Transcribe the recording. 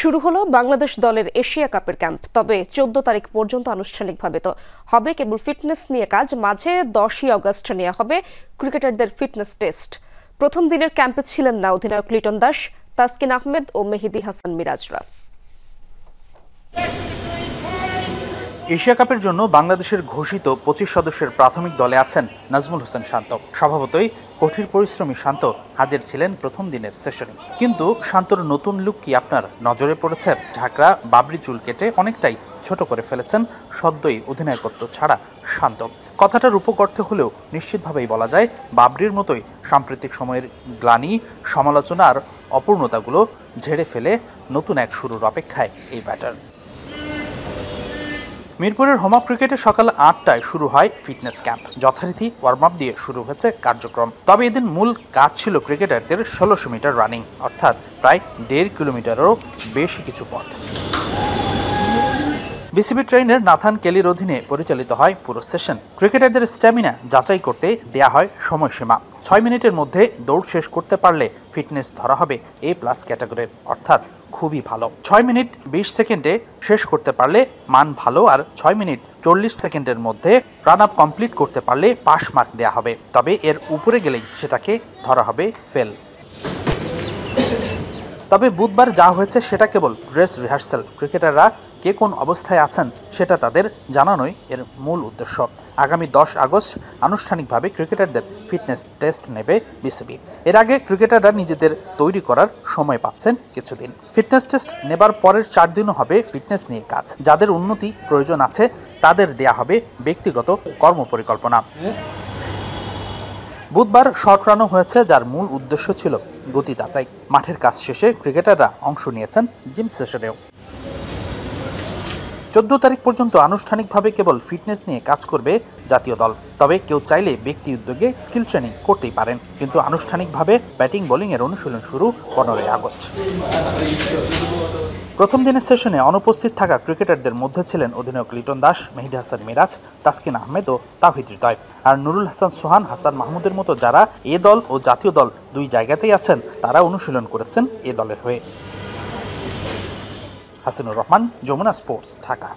শুরু হলো বাংলাদেশ দলের এশিয়া কাপের ক্যাম্প। তবে 14 তারিখ পর্যন্ত আনুষ্ঠানিকভাবে তো হবে কেবল ফিটনেস নিয়ে কাজ। মাঝে 10ই আগস্ট নেওয়া হবে ক্রিকেটারদের ফিটনেস টেস্ট। প্রথম দিনের ক্যাম্পে ছিলেন না অধিনায়ক লিটন দাস, তাসকিন আহমেদ ও মেহেদী হাসান মিরাজরা। এশিয়া কাপের জন্য বাংলাদেশের ঘোষিত 25 সদস্যের প্রাথমিক দলে আছেন নাজমুল হোসেন শান্ত। স্বভাবতই কঠিন পরিশ্রমী শান্ত হাজির ছিলেন প্রথম দিনের সেশনে। কিন্তু শান্তর নতুন লুক কি আপনার নজরে পড়েছে? ঢাকরা বাবরি চুল কেটে অনেকটাই ছোট করে ফেলেছেন সদ্যই অধিনায়কত্ব ছাড়া শান্ত। কথাটা রূপক অর্থে হলেও নিশ্চিতভাবেই বলা যায় বাবরির মতোই সাম্প্রতিক সময়ের গ্লানি, সমালোচনা আর অপূর্ণতাগুলো ঝেড়ে ফেলে নতুন এক শুরুর অপেক্ষায় এই ব্যাটার। মিরপুরের হোম অফ ক্রিকেটে সকাল 8টায় শুরু হয় ফিটনেস ক্যাম্প। যথারীতি ওয়ার্ম আপ দিয়ে শুরু হয়েছে কার্যক্রম। তবে এদিন মূল কাজ ছিল ক্রিকেটারদের 1600 মিটার রানিং, অর্থাৎ প্রায় 1.5 কিলোমিটারেরও বেশি কিছু পথ। বিসিবি ট্রেইনার নাথান কেলির অধীনে পরিচালিত হয় পুরো সেশন। ক্রিকেটারদের স্ট্যামিনা যাচাই করতে দেয়া হয় সময়সীমা। 6 মিনিটের মধ্যে দৌড় শেষ করতে পারলে ফিটনেস ধরা হবে A+ ক্যাটাগরির, অর্থাৎ খুবই ভালো। 6 মিনিট 20 সেকেন্ডে শেষ করতে পারলে মান ভালো, আর 6 মিনিট 40 সেকেন্ডের মধ্যে রান আপ কমপ্লিট করতে পারলে পাস মার্ক দেয়া হবে। তবে এর উপরে গেলেই সেটাকে ধরা হবে ফেল। তবে বুধবার যা হয়েছে সেটা কেবল ড্রেস রিহার্সাল। ক্রিকেটাররা কে কোন অবস্থায় আছেন সেটা তাদের জানানোই এর মূল উদ্দেশ্য। আগামী 10 আগস্ট আনুষ্ঠানিকভাবে ক্রিকেটারদের ফিটনেস টেস্ট নেবে বিসিবি। এর আগে ক্রিকেটাররা নিজেদের তৈরি করার সময় পাচ্ছেন কিছুদিন। ফিটনেস টেস্ট নেবার পরের 4 দিনও হবে ফিটনেস নিয়ে কাজ। যাদের উন্নতি প্রয়োজন আছে তাদের দেয়া হবে ব্যক্তিগত কর্মপরিকল্পনা। বুধবার শর্ট রানও হয়েছে, যার মূল উদ্দেশ্য ছিল গতি যাচাই। মাঠের কাজ শেষে ক্রিকেটাররা অংশ নিয়েছেন জিম সেশনেও। 14 তারিখ পর্যন্ত আনুষ্ঠানিকভাবে কেবল ফিটনেস নিয়ে কাজ করবে জাতীয় দল। তবে কেউ চাইলে ব্যক্তি উদ্যোগে স্কিল ট্রেনিং করতেই পারেন, কিন্তু আনুষ্ঠানিকভাবে ব্যাটিং বোলিং এর অনুশীলন শুরু 15 আগস্ট। প্রথম দিনের সেশনে অনুপস্থিত থাকা ক্রিকেটারদের মধ্যে ছিলেন অধিনায়ক লিটন দাস, মেহেদী হাসান মিরাজ, তাসকিন আহমেদ ও তাওহিদ হৃদয়। আর নুরুল হাসান সোহান, হাসান মাহমুদের মতো যারা এ দল ও জাতীয় দল দুই জায়গাতেই আছেন, তারা অনুশীলন করেছেন এ দলের হয়ে। হাসিনুর রহমান, যমুনা স্পোর্টস, ঢাকা।